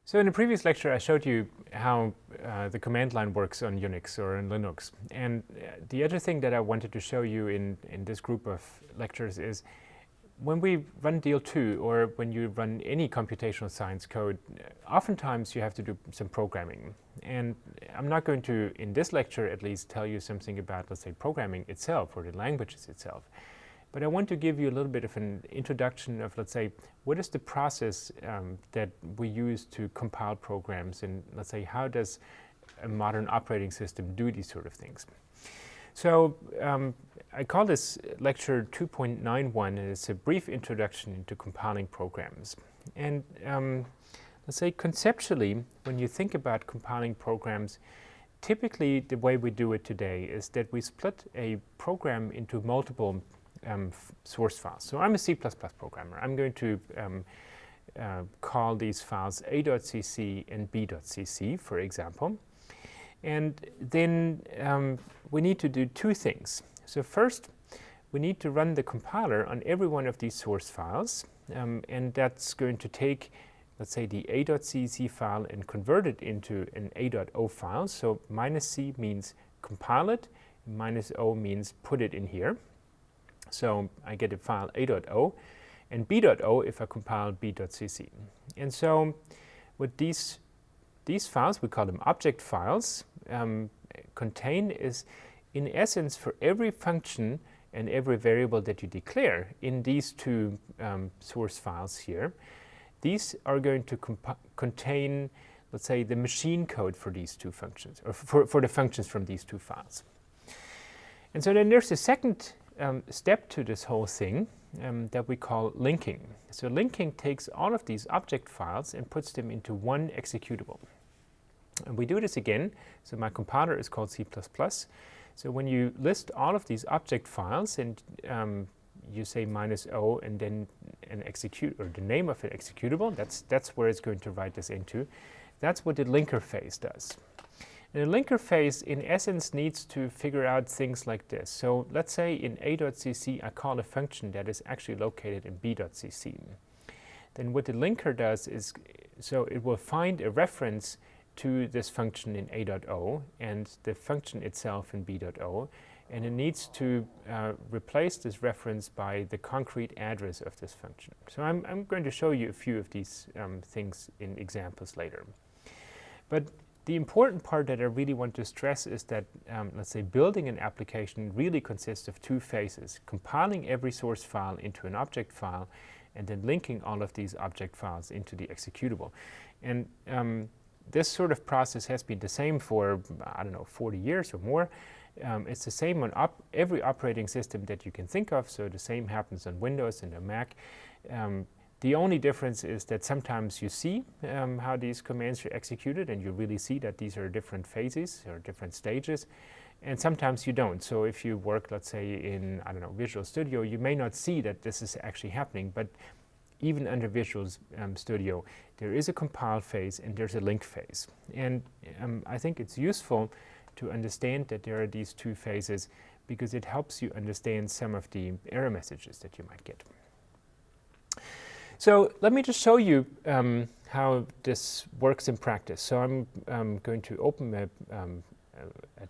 So in the previous lecture, I showed you how the command line works on Unix or in Linux. And the other thing that I wanted to show you in this group of lectures is when we run deal.II or when you run any computational science code, oftentimes you have to do some programming. And I'm not going to, in this lecture at least, tell you something about, let's say, programming itself or the languages itself. But I want to give you a little bit of an introduction of, let's say, what is the process that we use to compile programs, and let's say, how does a modern operating system do these sort of things? So I call this lecture 2.91, and it's a brief introduction into compiling programs. And let's say conceptually, when you think about compiling programs, typically the way we do it today is that we split a program into multiple source files. So I'm a C++ programmer. I'm going to call these files a.cc and b.cc, for example. And then we need to do two things. So first, we need to run the compiler on every one of these source files. And that's going to take, let's say, the a.cc file and convert it into an a.o file. So -c means compile it, -o means put it in here. So I get a file a.o, and b.o if I compile b.cc. And so what these files, we call them object files, contain is, in essence, for every function and every variable that you declare in these two source files here, these are going to contain, let's say, the machine code for these two functions, or for the functions from these two files. And so then there's a second step to this whole thing that we call linking. So linking takes all of these object files and puts them into one executable. And we do this again. So my compiler is called C++. So when you list all of these object files and you say -o and then an execute, or the name of an executable, that's where it's going to write this into. That's what the linker phase does. And the linker phase, in essence, needs to figure out things like this. So let's say in a.cc, I call a function that is actually located in b.cc. Then what the linker does is, so it will find a reference to this function in a.o and the function itself in b.o, and it needs to replace this reference by the concrete address of this function. So I'm going to show you a few of these things in examples later. But the important part that I really want to stress is that, let's say, building an application really consists of two phases: compiling every source file into an object file, and then linking all of these object files into the executable. And this sort of process has been the same for, I don't know, 40 years or more. It's the same on every operating system that you can think of, so the same happens on Windows and on Mac. The only difference is that sometimes you see how these commands are executed, and you really see that these are different phases or different stages, and sometimes you don't. So if you work, let's say, in, I don't know, Visual Studio, you may not see that this is actually happening, but even under Visual Studio, there is a compile phase and there's a link phase. And I think it's useful to understand that there are these two phases, because it helps you understand some of the error messages that you might get. So let me just show you how this works in practice. So I'm going to open a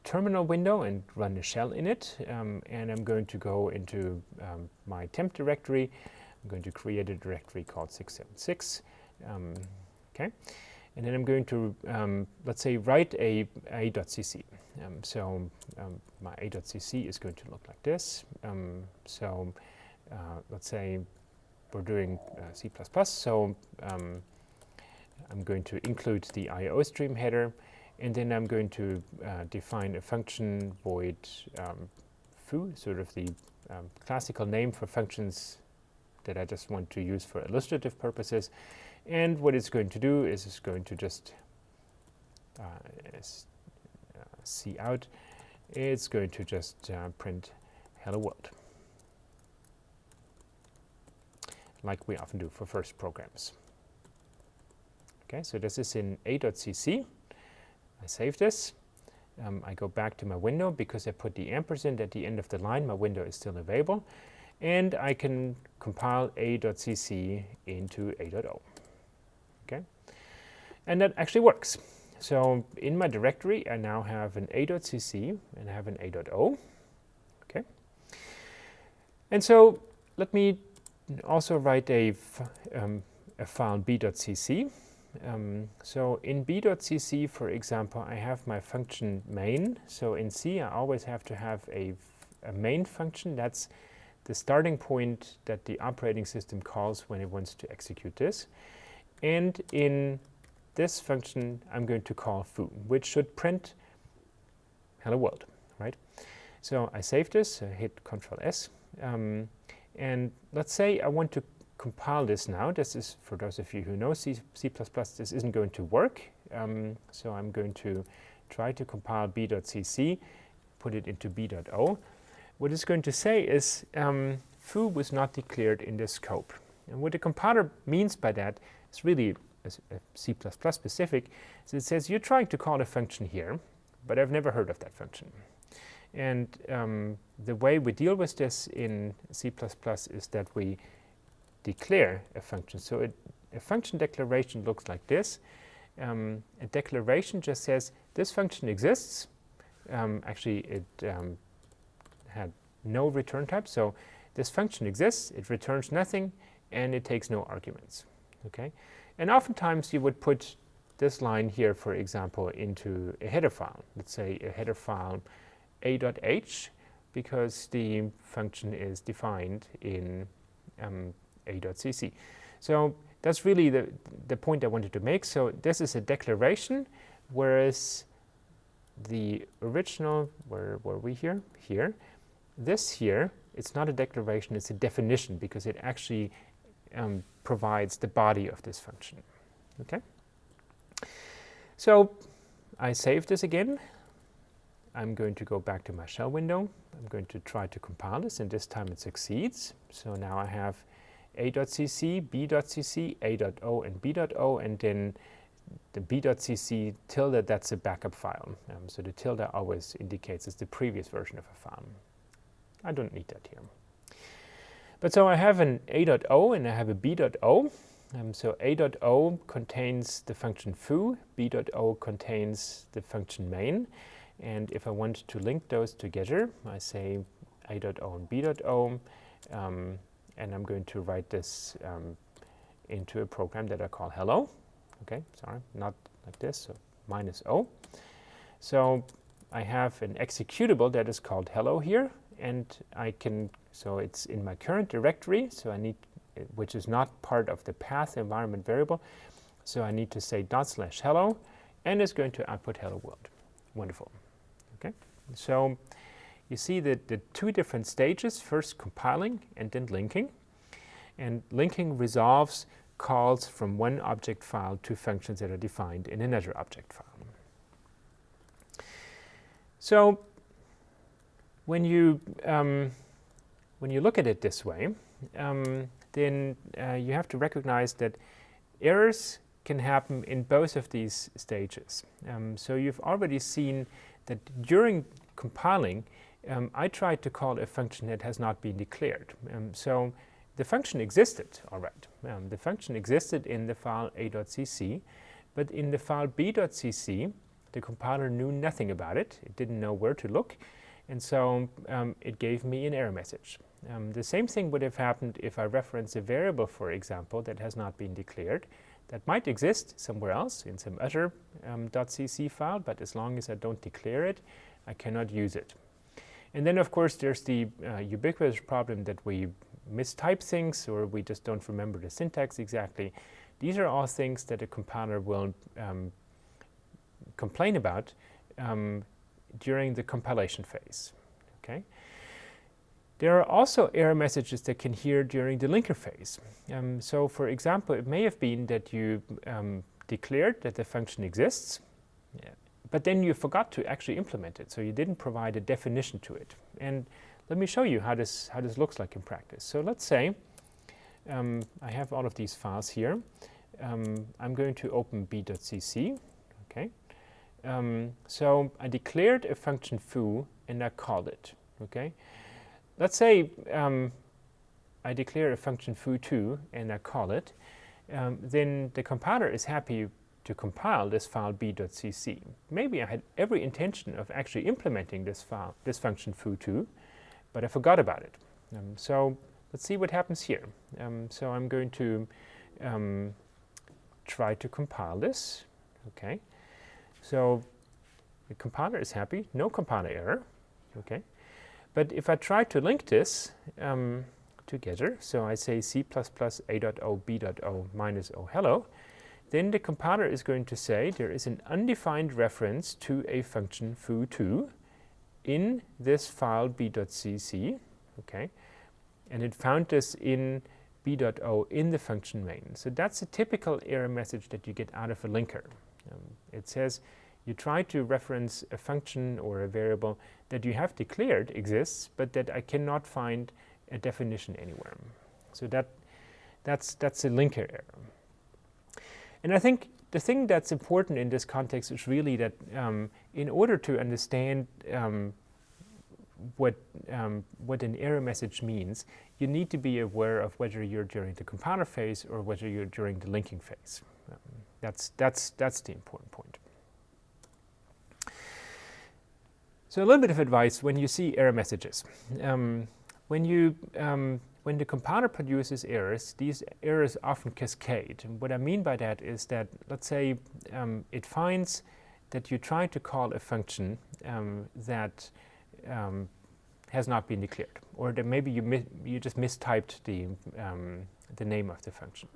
terminal window and run a shell in it, and I'm going to go into my temp directory. I'm going to create a directory called 676. Okay, and then I'm going to, let's say, write a.cc. My a.cc is going to look like this. Let's say we're doing C++, so I'm going to include the IO stream header, and then I'm going to define a function void foo, sort of the classical name for functions that I just want to use for illustrative purposes. And what it's going to do is it's going to just see out. It's going to just print hello world, like we often do for first programs. Okay, so this is in a.cc. I save this. I go back to my window because I put the ampersand at the end of the line. My window is still available. And I can compile a.cc into a.o. Okay? And that actually works. So in my directory, I now have an a.cc and I have an a.o. Okay. And so let me also write a file b.cc. So in b.cc, for example, I have my function main. So in C, I always have to have a main function. That's the starting point that the operating system calls when it wants to execute this. And in this function, I'm going to call foo, which should print hello world, right? So I save this, hit Control S, and let's say I want to compile this now. This is, for those of you who know C++, this isn't going to work. So I'm going to try to compile b.cc, put it into b.o. What it's going to say is foo was not declared in this scope. And what the compiler means by that is really C++ specific. So it says you're trying to call a function here, but I've never heard of that function. And the way we deal with this in C++ is that we declare a function. So a function declaration looks like this. A declaration just says this function exists. Actually, it had no return type. So this function exists, it returns nothing, and it takes no arguments. Okay? And oftentimes you would put this line here, for example, into a header file. Let's say a header file a.h, because the function is defined in a.cc. So that's really the point I wanted to make. So this is a declaration, whereas the original, where were we here? Here. This here, it's not a declaration, it's a definition, because it actually provides the body of this function. Okay? So I save this again. I'm going to go back to my shell window. I'm going to try to compile this, and this time it succeeds. So now I have a.cc, b.cc, a.o, and b.o, and then the b.cc tilde, that's a backup file. So the tilde always indicates it's the previous version of a file. I don't need that here. But so I have an a.o and I have a b.o. So a.o contains the function foo, b.o contains the function main. And if I want to link those together, I say a.o and b.o, and I'm going to write this into a program that I call hello. Okay, sorry, not like this, so -o. So I have an executable that is called hello here, and I can, so it's in my current directory, so I need, which is not part of the path environment variable, so I need to say /hello, and it's going to output hello world. Wonderful. Okay, so you see that the two different stages, first compiling and then linking. And linking resolves calls from one object file to functions that are defined in another object file. So when you look at it this way, then you have to recognize that errors can happen in both of these stages. So you've already seen that during compiling, I tried to call a function that has not been declared. So the function existed, all right. The function existed in the file a.cc, but in the file b.cc, the compiler knew nothing about it. It didn't know where to look, and so it gave me an error message. The same thing would have happened if I reference a variable, for example, that has not been declared. That might exist somewhere else in some other .cc file, but as long as I don't declare it, I cannot use it. And then, of course, there's the ubiquitous problem that we mistype things, or we just don't remember the syntax exactly. These are all things that a compiler will complain about during the compilation phase. Okay? There are also error messages that can hear during the linker phase. So, for example, it may have been that you declared that the function exists, but then you forgot to actually implement it. So you didn't provide a definition to it. And let me show you how this looks like in practice. So let's say I have all of these files here. I'm going to open b.cc. Okay. So I declared a function foo and I called it. Okay. Let's say I declare a function foo2 and I call it. Then the compiler is happy to compile this file b.cc. Maybe I had every intention of actually implementing this function foo2, but I forgot about it. So let's see what happens here. So I'm going to try to compile this. Okay. So the compiler is happy, no compiler error. Okay. But if I try to link this together, so I say C++ A.O, B.O, minus O hello, then the compiler is going to say there is an undefined reference to a function foo2 in this file b.cc, okay, and it found this in b.o in the function main. So that's a typical error message that you get out of a linker. It says you try to reference a function or a variable that you have declared exists, but that I cannot find a definition anywhere. So that's a linker error. And I think the thing that's important in this context is really that in order to understand what an error message means, you need to be aware of whether you're during the compiler phase or whether you're during the linking phase. That's the important point. So a little bit of advice when you see error messages. When the compiler produces errors, these errors often cascade. And what I mean by that is that, let's say, it finds that you try to call a function that has not been declared, or that maybe you just mistyped the name of the function.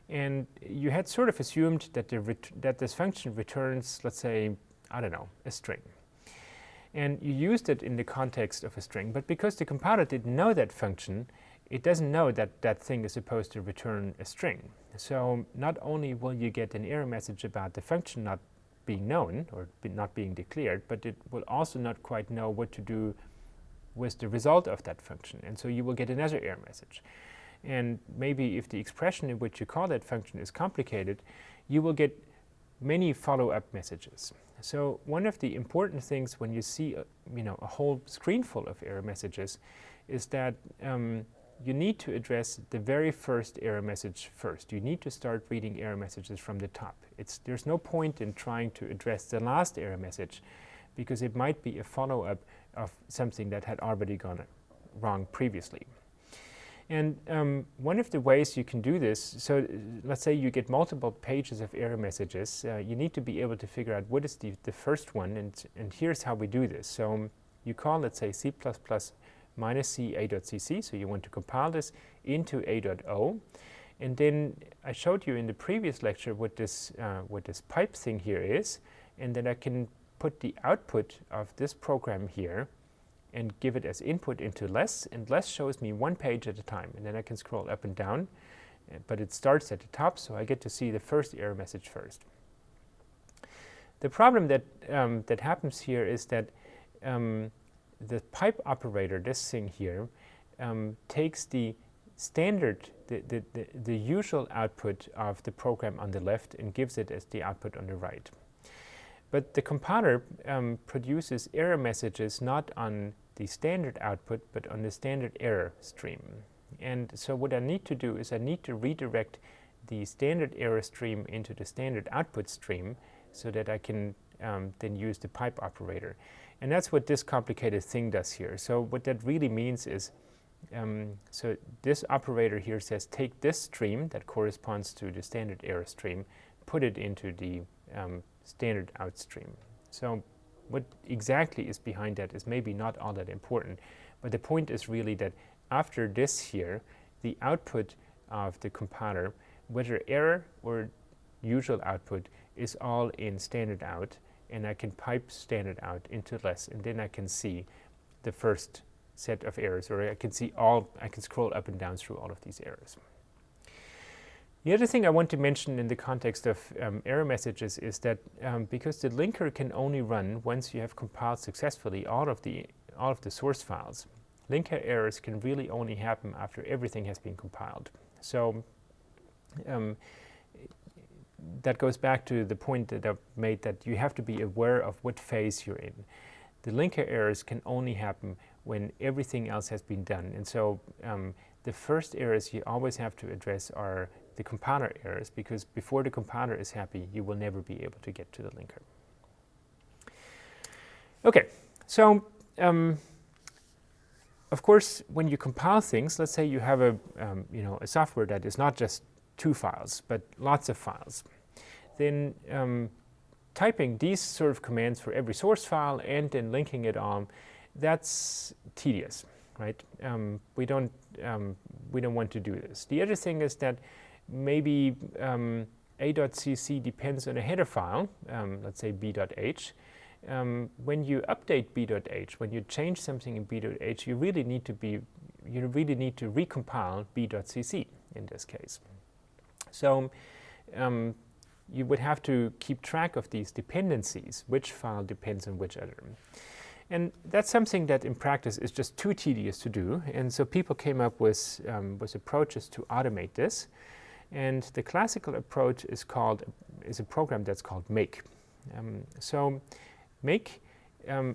And you had sort of assumed that that this function returns, let's say, I don't know, a string. And you used it in the context of a string, but because the compiler didn't know that function, it doesn't know that that thing is supposed to return a string. So not only will you get an error message about the function not being known or not being declared, but it will also not quite know what to do with the result of that function. And so you will get another error message. And maybe if the expression in which you call that function is complicated, you will get many follow-up messages. So one of the important things when you see a whole screen full of error messages is that you need to address the very first error message first. You need to start reading error messages from the top. There's no point in trying to address the last error message because it might be a follow-up of something that had already gone wrong previously. And one of the ways you can do this, so let's say you get multiple pages of error messages, you need to be able to figure out what is the first one, and here's how we do this. So you call, let's say, C++ minus C A.cc, so you want to compile this into A.O. And then I showed you in the previous lecture what this pipe thing here is, and then I can put the output of this program here and give it as input into less, and less shows me one page at a time, and then I can scroll up and down, but it starts at the top, so I get to see the first error message first. The problem that that happens here is that the pipe operator, this thing here, takes the standard, the usual output of the program on the left and gives it as the output on the right. But the compiler produces error messages not on the standard output, but on the standard error stream. And so what I need to do is I need to redirect the standard error stream into the standard output stream so that I can then use the pipe operator. And that's what this complicated thing does here. So what that really means is, so this operator here says take this stream that corresponds to the standard error stream, put it into the standard out stream. So what exactly is behind that is maybe not all that important, but the point is really that after this here, the output of the compiler, whether error or usual output, is all in standard out, and I can pipe standard out into less, and then I can see the first set of errors, or I can scroll up and down through all of these errors. The other thing I want to mention in the context of error messages is that because the linker can only run once you have compiled successfully all of the source files, linker errors can really only happen after everything has been compiled. So that goes back to the point that I've made, that you have to be aware of what phase you're in. The linker errors can only happen when everything else has been done. And so the first errors you always have to address are the compiler errors, because before the compiler is happy, you will never be able to get to the linker. Okay, so of course, when you compile things, let's say you have a software that is not just 2 files, but lots of files, then typing these sort of commands for every source file and then linking it all, that's tedious, right? We don't want to do this. The other thing is that maybe a.cc depends on a header file, let's say b.h. When you update b.h, when you change something in b.h, you really need to recompile b.cc in this case. So you would have to keep track of these dependencies, which file depends on which other. And that's something that in practice is just too tedious to do, and so people came up with approaches to automate this. And the classical approach is a program that's called make. So make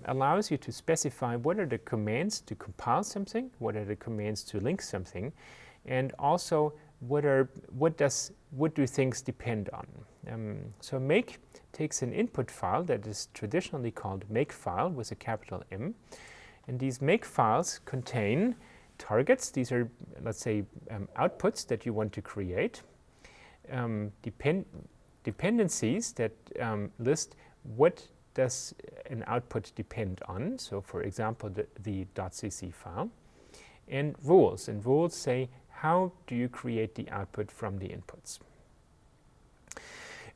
allows you to specify what are the commands to compile something, what are the commands to link something, and also what do things depend on. So make takes an input file that is traditionally called makefile with a capital M, and these make files contain targets. These are, let's say, outputs that you want to create, dependencies that list what does an output depend on, so for example the .cc file, and rules say how do you create the output from the inputs.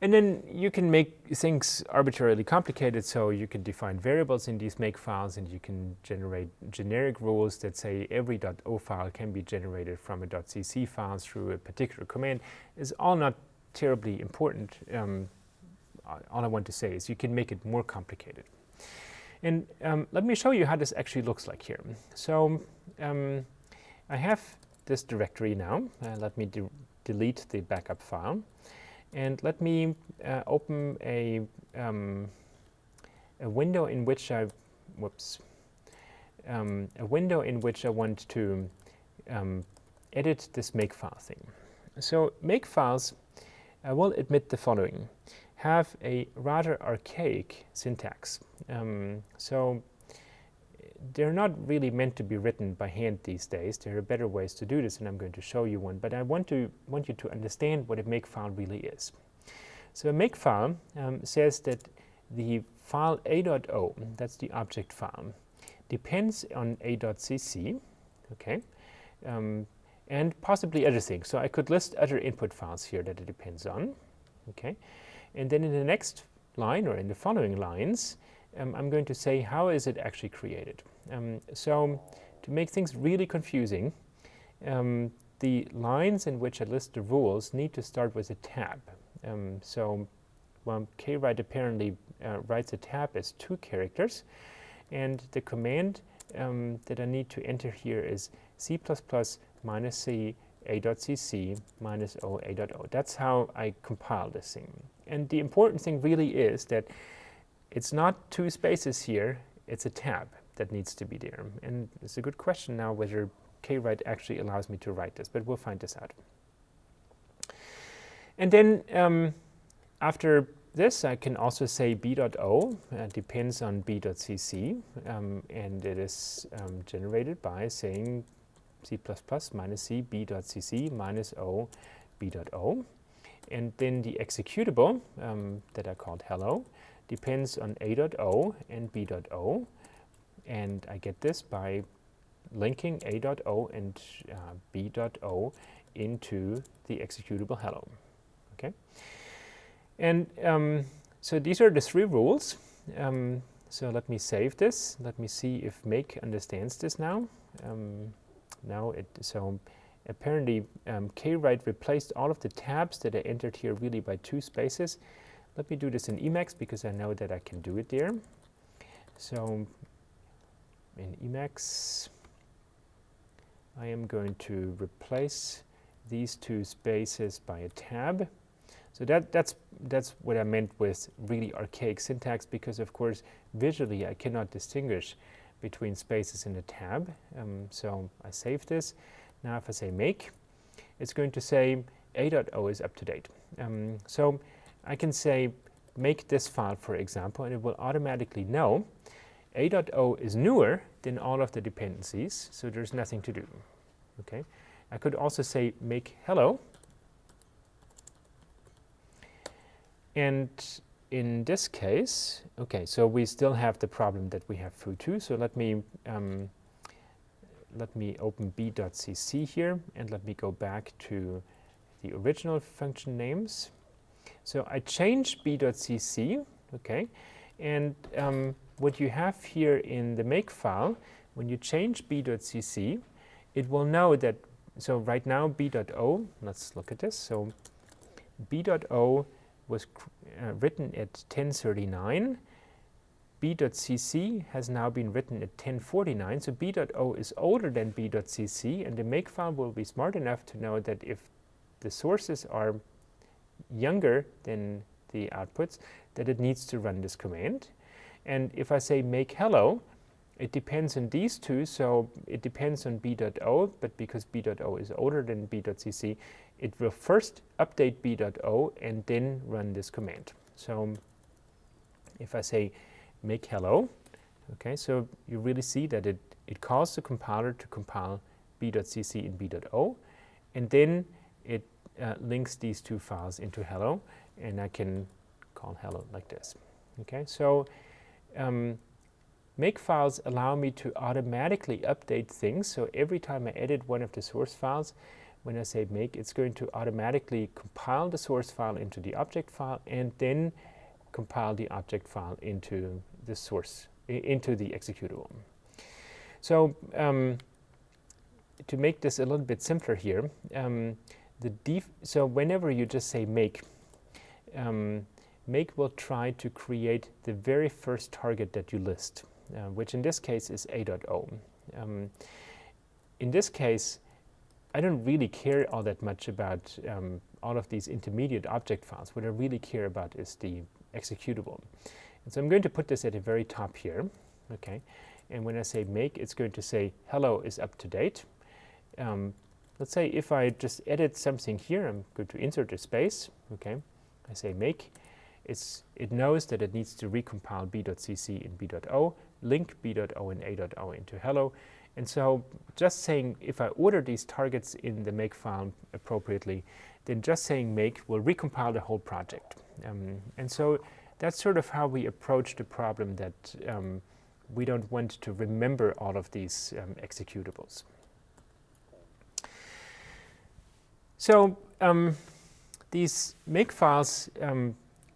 And then you can make things arbitrarily complicated, so you can define variables in these make files, and you can generate generic rules that say every .o file can be generated from a .cc file through a particular command. It's all not terribly important. All I want to say is you can make it more complicated. And let me show you how this actually looks like here. So I have this directory now. Let me delete the backup file. And let me open a window in which I want to edit this makefile thing. So makefiles, I will admit the following, have a rather archaic syntax. So they're not really meant to be written by hand these days. There are better ways to do this, and I'm going to show you one. But I want you to understand what a makefile really is. So a makefile says that the file a.o, that's the object file, depends on a.cc, okay, and possibly other things. So I could list other input files here that it depends on, okay. And then in the next line, or in the following lines, I'm going to say how is it actually created. So to make things really confusing, the lines in which I list the rules need to start with a tab. kwrite apparently writes a tab as 2 characters, and the command that I need to enter here is c++ -c a.cc -o a.o. That's how I compile this thing. And the important thing really is that it's not 2 spaces here, it's a tab that needs to be there. And it's a good question now whether kwrite actually allows me to write this, but we'll find this out. And then after this, I can also say b.o depends on b.cc, and it is generated by saying c++ -c b.cc -o b.o. And then the executable that I called hello depends on a.o and b.o, and I get this by linking a.o and b.o into the executable hello. Okay, and so these are the 3 rules. So let me save this. Let me see if make understands this now. So apparently kwrite replaced all of the tabs that I entered here really by 2 spaces. Let me do this in Emacs because I know that I can do it there. So in Emacs, I am going to replace these 2 spaces by a tab. So that's what I meant with really archaic syntax, because of course visually I cannot distinguish between spaces in a tab. So I save this. Now if I say make, it's going to say A.O is up to date. So I can say make this file, for example, and it will automatically know A.O is newer than all of the dependencies, so there's nothing to do. Okay. I could also say make hello, and in this case, okay, so we still have the problem that we have foo2. So let me open b.cc here, and let me go back to the original function names. So I changed b.cc, okay, and what you have here in the make file, when you change b.cc, it will know that, so right now b.O, let's look at this. So b.O was written at 1039. b.cc has now been written at 1049. So b.O is older than b.cc, and the make file will be smart enough to know that if the sources are younger than the outputs, that it needs to run this command. And if I say make hello, it depends on these two, so it depends on b.O, but because b.O is older than b.cc, it will first update b.O and then run this command. So if I say make hello, okay, so you really see that it calls the compiler to compile b.cc and b.O, and then it links these two files into hello, and I can call hello like this. Okay, so make files allow me to automatically update things. So every time I edit one of the source files, when I say make, it's going to automatically compile the source file into the object file and then compile the object file into the source, into the executable. So to make this a little bit simpler here, so whenever you just say make, make will try to create the very first target that you list, which in this case is A.O. In this case, I don't really care all that much about all of these intermediate object files. What I really care about is the executable. And so I'm going to put this at the very top here, okay? And when I say make, it's going to say hello is up to date. Let's say if I just edit something here, I'm going to insert a space, okay? I say make, it knows that it needs to recompile b.cc and b.O, link b.O and a.O into hello. And so just saying, if I order these targets in the make file appropriately, then just saying make will recompile the whole project. And so that's sort of how we approach the problem that we don't want to remember all of these executables. So these make files,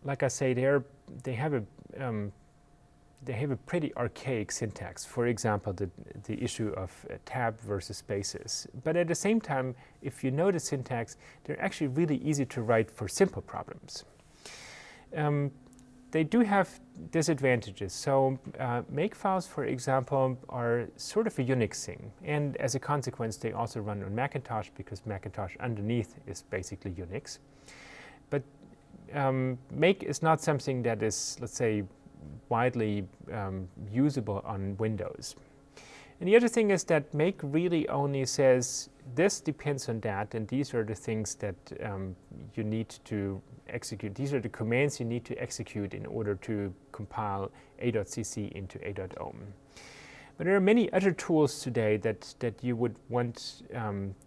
like I say, they have a pretty archaic syntax. For example, the issue of tab versus spaces. But at the same time, if you know the syntax, they're actually really easy to write for simple problems. They do have disadvantages. So make files, for example, are sort of a Unix thing. And as a consequence, they also run on Macintosh because Macintosh underneath is basically Unix. But make is not something that is, let's say, widely usable on Windows. And the other thing is that make really only says this depends on that, and these are the things that you need to execute. These are the commands you need to execute in order to compile a.cc into a.o. But there are many other tools today that you would want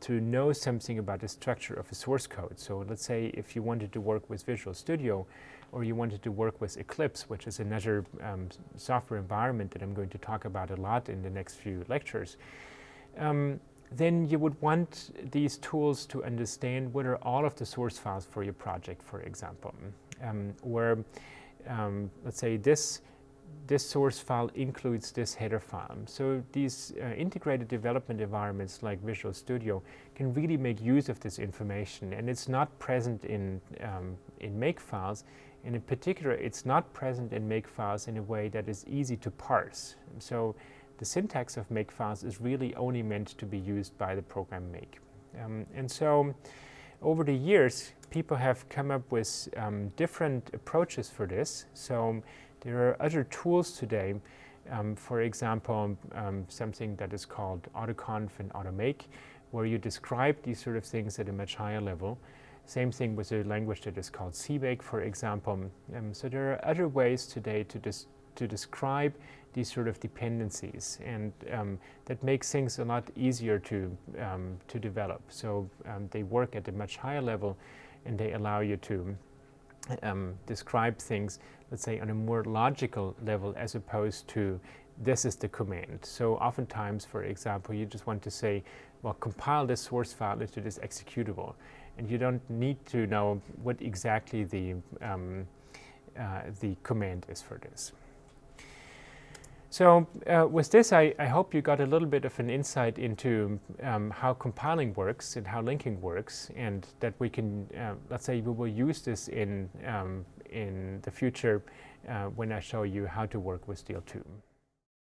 to know something about the structure of a source code. So let's say if you wanted to work with Visual Studio, or you wanted to work with Eclipse, which is another software environment that I'm going to talk about a lot in the next few lectures, then you would want these tools to understand what are all of the source files for your project, for example. Or let's say this source file includes this header file. So these integrated development environments like Visual Studio can really make use of this information, and it's not present in make files. And in particular, it's not present in make files in a way that is easy to parse. So the syntax of make files is really only meant to be used by the program make. And so over the years, people have come up with different approaches for this. So there are other tools today, for example, something that is called autoconf and automake, where you describe these sort of things at a much higher level. Same thing with a language that is called CBake, for example. So there are other ways today to describe these sort of dependencies, and that makes things a lot easier to develop. So they work at a much higher level, and they allow you to describe things, let's say, on a more logical level, as opposed to this is the command. So oftentimes, for example, you just want to say, well, compile this source file into this executable, and you don't need to know what exactly the command is for this. So with this, I hope you got a little bit of an insight into how compiling works and how linking works, and that we can, let's say, we will use this in the future when I show you how to work with deal.II.